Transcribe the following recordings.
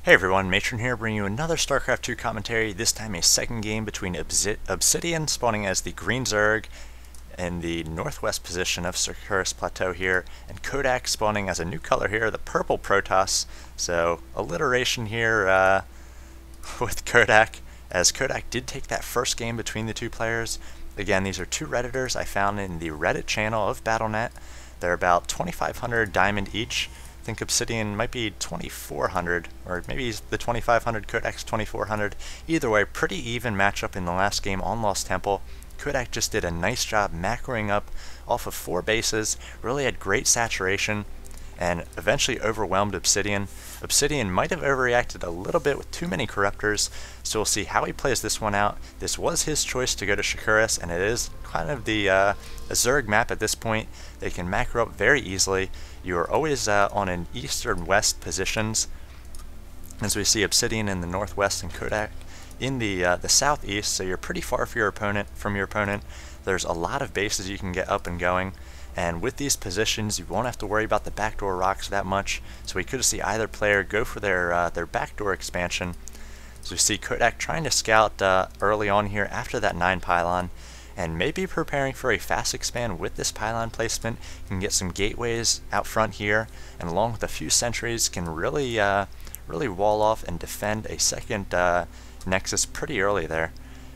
Hey everyone, Matron here, bringing you another StarCraft 2 commentary, this time a second game between Obsidian spawning as the green Zerg in the northwest position of Circurus Plateau here, and Kodak spawning as a new color here, the purple Protoss. So, alliteration here with Kodak, as Kodak did take that first game between the two players. Again, these are two redditors I found in the Reddit channel of Battle.net. They're about 2,500 diamond each. I think Obsidian might be 2,400, or maybe the 2,500, Kodak's 2,400. Either way, pretty even matchup in the last game on Lost Temple. Kodak just did a nice job macroing up off of 4 bases, really had great saturation, and eventually overwhelmed Obsidian. Obsidian might have overreacted a little bit with too many corruptors, so we'll see how he plays this one out. This was his choice to go to Shakuras, and it is kind of the a Zerg map at this point. They can macro up very easily. You are always on an east or west positions, as we see Obsidian in the northwest and Kodak in the southeast, so you're pretty far from your opponent. There's a lot of bases you can get up and going. And with these positions, you won't have to worry about the backdoor rocks that much. So we could see either player go for their backdoor expansion. So we see Kodak trying to scout early on here after that 9 pylon, and maybe preparing for a fast expand with this pylon placement. You can get some gateways out front here, and along with a few sentries, can really wall off and defend a second nexus pretty early there.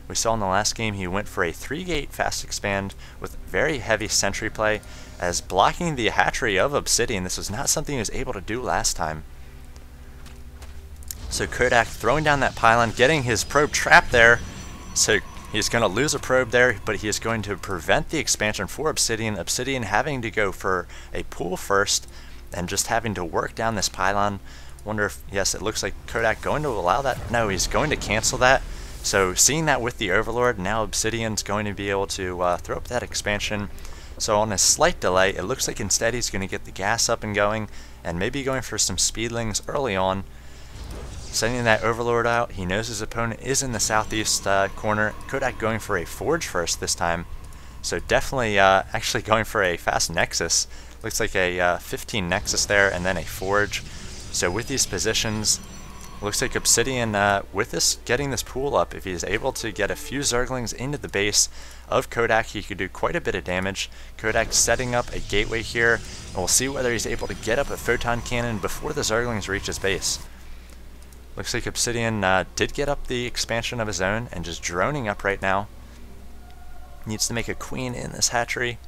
We saw in the last game he went for a 3-gate fast expand with very heavy sentry play, as blocking the hatchery of Obsidian. This was not something he was able to do last time. So Kodak throwing down that pylon, getting his probe trapped there. So he's going to lose a probe there, but he is going to prevent the expansion for Obsidian. Obsidian having to go for a pool first and just having to work down this pylon. Wonder if, yes, it looks like Kodak going to allow that. No, he's going to cancel that. So seeing that with the Overlord, now Obsidian's going to be able to throw up that expansion. So on a slight delay, it looks like instead he's going to get the gas up and going, and maybe going for some speedlings early on. Sending that Overlord out, he knows his opponent is in the southeast corner. Kodak going for a Forge first this time. So definitely actually going for a fast Nexus. Looks like a 15 Nexus there, and then a Forge. So with these positions, looks like Obsidian, with this getting this pool up, if he's able to get a few Zerglings into the base of Kodak, he could do quite a bit of damage. Kodak setting up a gateway here, and we'll see whether he's able to get up a photon cannon before the Zerglings reach his base. Looks like Obsidian did get up the expansion of his own, and just droning up right now. Needs to make a queen in this hatchery.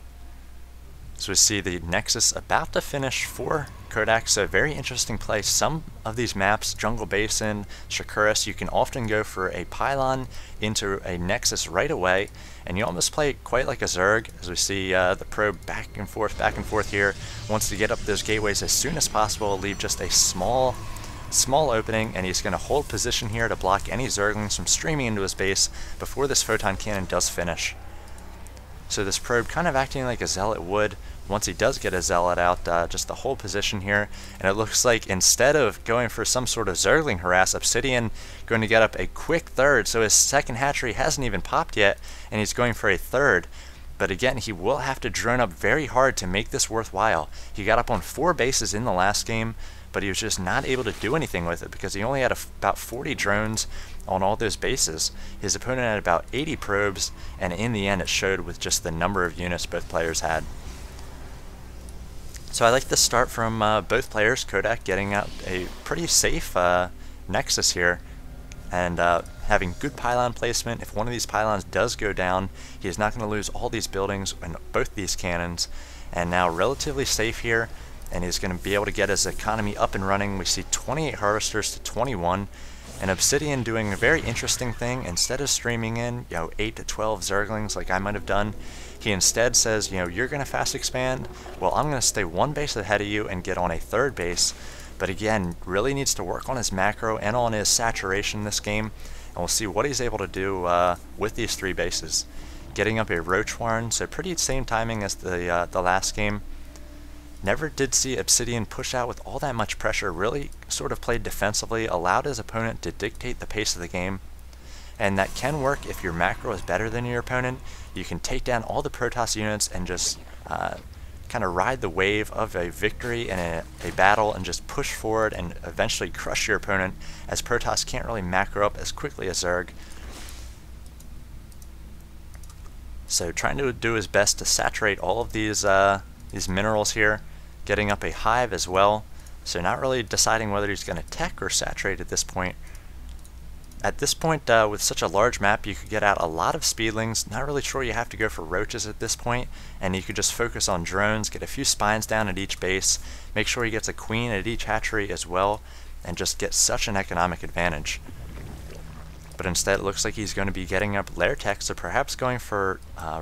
So we see the Nexus about to finish for Kodak, so very interesting play. Some of these maps, Jungle Basin, Shakuras, you can often go for a pylon into a Nexus right away, and you almost play quite like a Zerg, as we see the probe back and forth here. Wants to get up those gateways as soon as possible, leave just a small opening, and he's going to hold position here to block any Zerglings from streaming into his base before this photon cannon does finish. So this probe kind of acting like a zealot would once he does get a zealot out, just the whole position here. And it looks like instead of going for some sort of Zergling harass, Obsidian going to get up a quick third. So his second hatchery hasn't even popped yet, and he's going for a third. But again, he will have to drone up very hard to make this worthwhile. He got up on 4 bases in the last game, but he was just not able to do anything with it because he only had about 40 drones on all those bases. His opponent had about 80 probes, and in the end it showed with just the number of units both players had. So I like the start from both players. Kodak getting out a pretty safe Nexus here, and having good pylon placement. If one of these pylons does go down, he is not going to lose all these buildings and both these cannons. And now relatively safe here, and he's going to be able to get his economy up and running. We see 28 harvesters to 21, and Obsidian doing a very interesting thing. Instead of streaming in 8 to 12 Zerglings like I might have done, he instead says, you're going to fast expand, well, I'm going to stay 1 base ahead of you and get on a 3rd base. But again, really needs to work on his macro and on his saturation this game, and we'll see what he's able to do with these 3 bases. Getting up a Roach Warren, so pretty same timing as the last game. Never did see Obsidian push out with all that much pressure, really sort of played defensively, allowed his opponent to dictate the pace of the game. And that can work if your macro is better than your opponent. You can take down all the Protoss units and just kind of ride the wave of a victory in a battle and just push forward and eventually crush your opponent, as Protoss can't really macro up as quickly as Zerg. So trying to do his best to saturate all of these minerals here, getting up a hive as well. So not really deciding whether he's going to tech or saturate at this point. At this point, with such a large map, you could get out a lot of speedlings. Not really sure you have to go for roaches at this point, and you could just focus on drones, get a few spines down at each base, make sure he gets a queen at each hatchery as well, and just get such an economic advantage. But instead, it looks like he's going to be getting up lair tech, so perhaps going for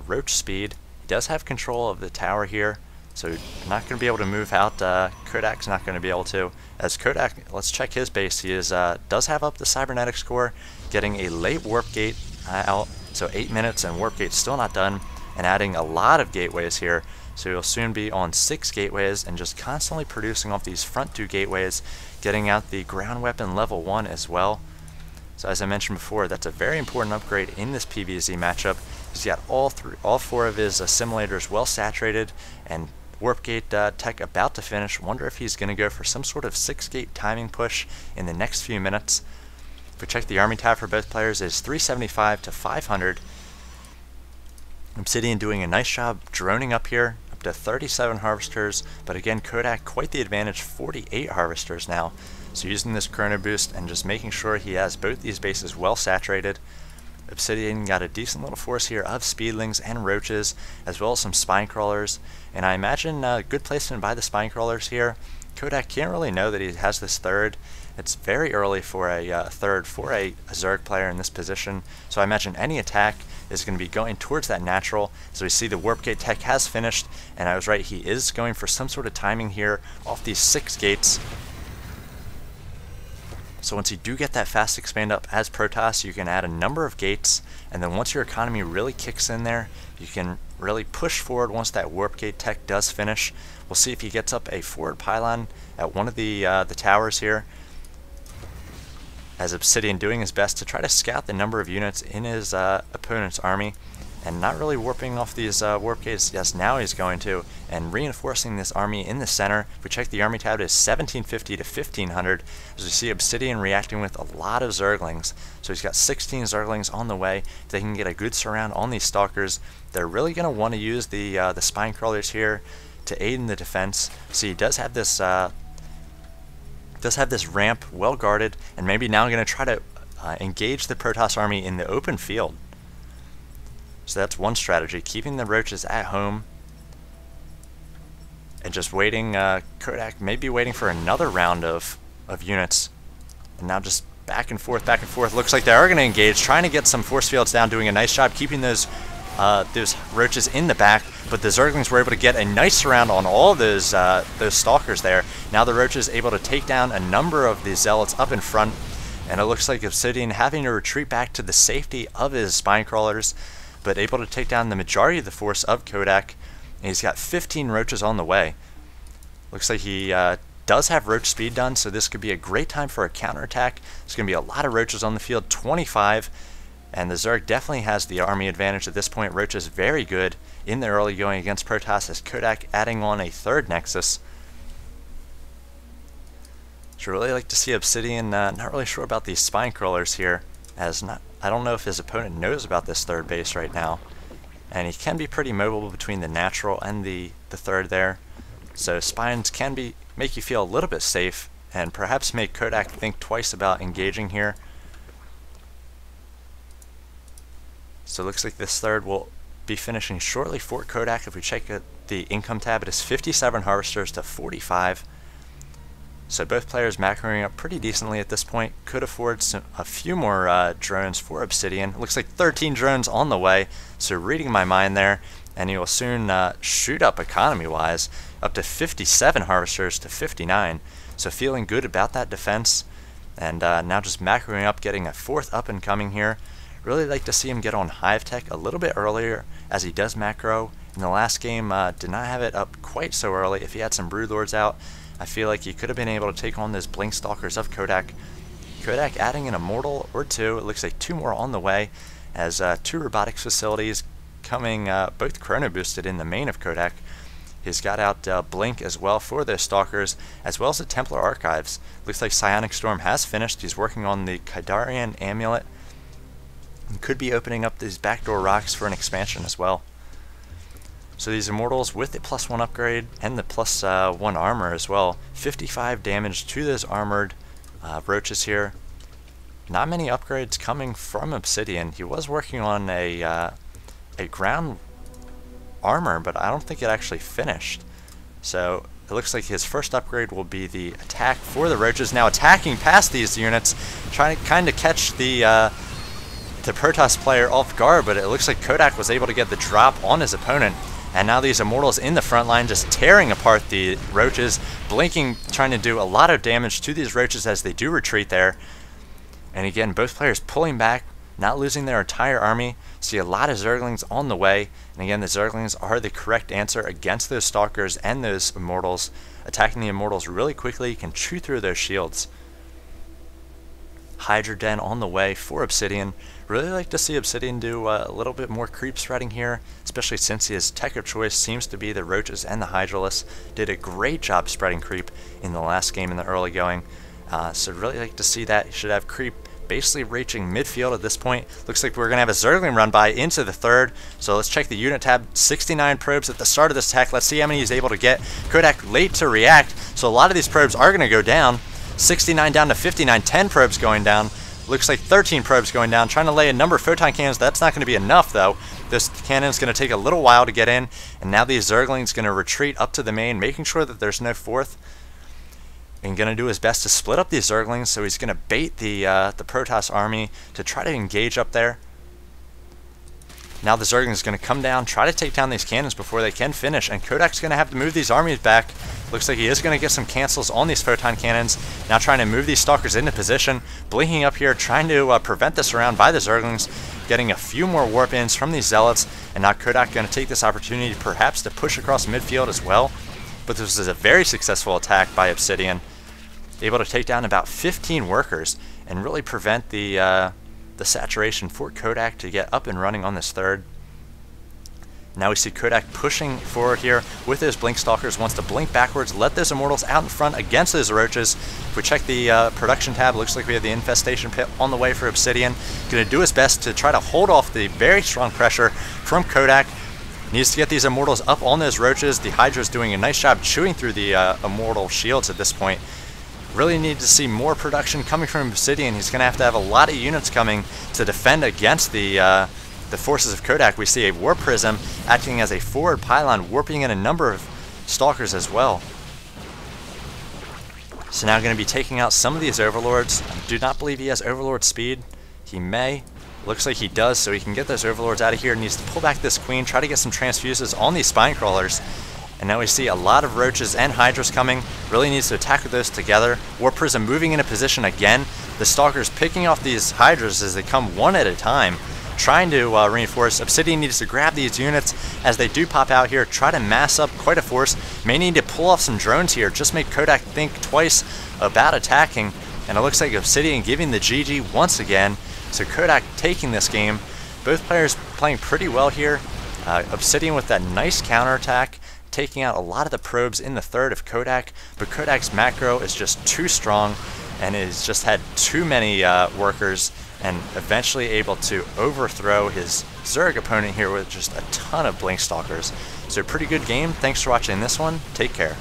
roach speed. He does have control of the tower here, so not going to be able to move out. Kodak's not going to be able to. As Kodak, let's check his base. He does have up the cybernetics core, getting a late warp gate out, so 8 minutes and warp gate's still not done, and adding a lot of gateways here. So he'll soon be on 6 gateways and just constantly producing off these front 2 gateways, getting out the ground weapon level 1 as well. So as I mentioned before, that's a very important upgrade in this PvZ matchup. He's got all 4 of his simulators well saturated, and warp gate tech about to finish. Wonder if he's going to go for some sort of 6-gate timing push in the next few minutes. If we check the army tab for both players, is 375 to 500. Obsidian doing a nice job droning up here, up to 37 harvesters, but again, Kodak quite the advantage, 48 harvesters now. So using this chrono boost and just making sure he has both these bases well saturated. Obsidian got a decent little force here of speedlings and roaches, as well as some spine crawlers, and I imagine good placement by the spine crawlers here. Kodak can't really know that he has this third. It's very early for a third for a Zerg player in this position, so I imagine any attack is going to be going towards that natural. So we see the warp gate tech has finished, and I was right, he is going for some sort of timing here off these 6 gates. So once you do get that fast expand up as Protoss, you can add a number of gates, and then once your economy really kicks in there, you can really push forward once that warp gate tech does finish. We'll see if he gets up a forward pylon at one of the towers here, as Obsidian doing his best to try to scout the number of units in his opponent's army, and not really warping off these warp gates. Yes, now he's going to, and reinforcing this army in the center. If we check the army tab, it is 1750 to 1500, as we see Obsidian reacting with a lot of Zerglings. So he's got 16 Zerglings on the way. If they can get a good surround on these stalkers, they're really going to want to use the spine crawlers here to aid in the defense. So he does have this ramp well guarded, and maybe now going to try to engage the Protoss army in the open field. So that's one strategy, keeping the roaches at home and just waiting. Kodak may be waiting for another round of units, and now just back and forth, back and forth. Looks like they are going to engage, trying to get some force fields down, doing a nice job keeping those roaches in the back, but the Zerglings were able to get a nice surround on all those stalkers there. Now the roaches able to take down a number of the zealots up in front, and it looks like Obsidian having to retreat back to the safety of his spine crawlers, but able to take down the majority of the force of Kodak. And he's got 15 roaches on the way. Looks like he does have roach speed done, so this could be a great time for a counterattack. There's going to be a lot of roaches on the field, 25, and the Zerg definitely has the army advantage at this point. Roach is very good in the early going against Protoss, as Kodak adding on a 3rd Nexus. So really like to see Obsidian, not really sure about these spine crawlers here, as I don't know if his opponent knows about this 3rd base right now, and he can be pretty mobile between the natural and the 3rd there. So spines can make you feel a little bit safe, and perhaps make Kodak think twice about engaging here. So it looks like this 3rd will be finishing shortly for Kodak. If we check the income tab, it is 57 harvesters to 45. So both players macroing up pretty decently at this point. Could afford a few more drones for Obsidian. Looks like 13 drones on the way, so reading my mind there, and he will soon shoot up economy-wise, up to 57 harvesters to 59. So feeling good about that defense, and now just macroing up, getting a 4th up and coming here. Really like to see him get on Hive Tech a little bit earlier, as he does macro. In the last game, did not have it up quite so early. If he had some Broodlords out, I feel like he could have been able to take on those Blink Stalkers of Kodak. Kodak adding an Immortal or 2. It looks like 2 more on the way, as 2 robotics facilities coming, both chrono boosted in the main of Kodak. He's got out Blink as well for those Stalkers, as well as the Templar Archives. Looks like Psionic Storm has finished. He's working on the Kaidarian Amulet. And could be opening up these backdoor rocks for an expansion as well. So these Immortals with the +1 upgrade and the +1 armor as well. 55 damage to those armored roaches here. Not many upgrades coming from Obsidian. He was working on a ground armor, but I don't think it actually finished. So it looks like his first upgrade will be the attack for the roaches. Now attacking past these units, trying to kind of catch the Protoss player off guard, but it looks like Kodak was able to get the drop on his opponent. And now these Immortals in the front line just tearing apart the roaches, blinking, trying to do a lot of damage to these roaches as they do retreat there. And again, both players pulling back, not losing their entire army. See a lot of Zerglings on the way. And again, the Zerglings are the correct answer against those Stalkers and those Immortals. Attacking the Immortals really quickly, can chew through those shields. Hydra Den on the way for Obsidian. Really like to see Obsidian do a little bit more creep spreading here, especially since his tech of choice seems to be the Roaches and the Hydralisks. Did a great job spreading creep in the last game in the early going. So really like to see that. He should have creep basically reaching midfield at this point. Looks like we're going to have a Zergling run by into the third. So let's check the unit tab. 69 probes at the start of this attack. Let's see how many he's able to get. Kodak late to react, so a lot of these probes are going to go down. 69 down to 59, 10 probes going down. Looks like 13 probes going down. Trying to lay a number of photon cannons. That's not going to be enough though. This cannon's going to take a little while to get in. And now the Zergling's going to retreat up to the main, making sure that there's no fourth. And going to do his best to split up these Zerglings. So he's going to bait the Protoss army to try to engage up there. Now the Zergling's going to come down, try to take down these cannons before they can finish. And Kodak's going to have to move these armies back. Looks like he is going to get some cancels on these photon cannons. Now trying to move these Stalkers into position. Blinking up here, trying to prevent this round by the Zerglings. Getting a few more warp ins from these Zealots. And now Kodak going to take this opportunity perhaps to push across midfield as well. But this is a very successful attack by Obsidian. Able to take down about 15 workers and really prevent the saturation for Kodak to get up and running on this third. Now we see Kodak pushing forward here with those Blink Stalkers, wants to blink backwards, let those Immortals out in front against those Roaches. If we check the production tab, looks like we have the Infestation Pit on the way for Obsidian. Going to do his best to try to hold off the very strong pressure from Kodak. Needs to get these Immortals up on those Roaches. The Hydra's doing a nice job chewing through the Immortal shields at this point. Really need to see more production coming from Obsidian. He's going to have a lot of units coming to defend against the forces of Kodak. We see a Warp Prism acting as a forward pylon, warping in a number of Stalkers as well. So now going to be taking out some of these Overlords. I do not believe he has Overlord speed. He may. Looks like he does, so he can get those Overlords out of here. Needs to pull back this Queen, try to get some transfuses on these Spine Crawlers. And now we see a lot of Roaches and Hydras coming. Really needs to attack with those together. Warp Prism moving into position again. The Stalkers picking off these Hydras as they come one at a time, trying to reinforce. Obsidian needs to grab these units as they do pop out here, try to mass up quite a force. May need to pull off some drones here, just make Kodak think twice about attacking. And it looks like Obsidian giving the GG once again. So Kodak taking this game. Both players playing pretty well here. Obsidian with that nice counterattack, taking out a lot of the probes in the third of Kodak, but Kodak's macro is just too strong and has just had too many workers, and eventually able to overthrow his Zerg opponent here with just a ton of Blink Stalkers. So pretty good game. Thanks for watching this one. Take care.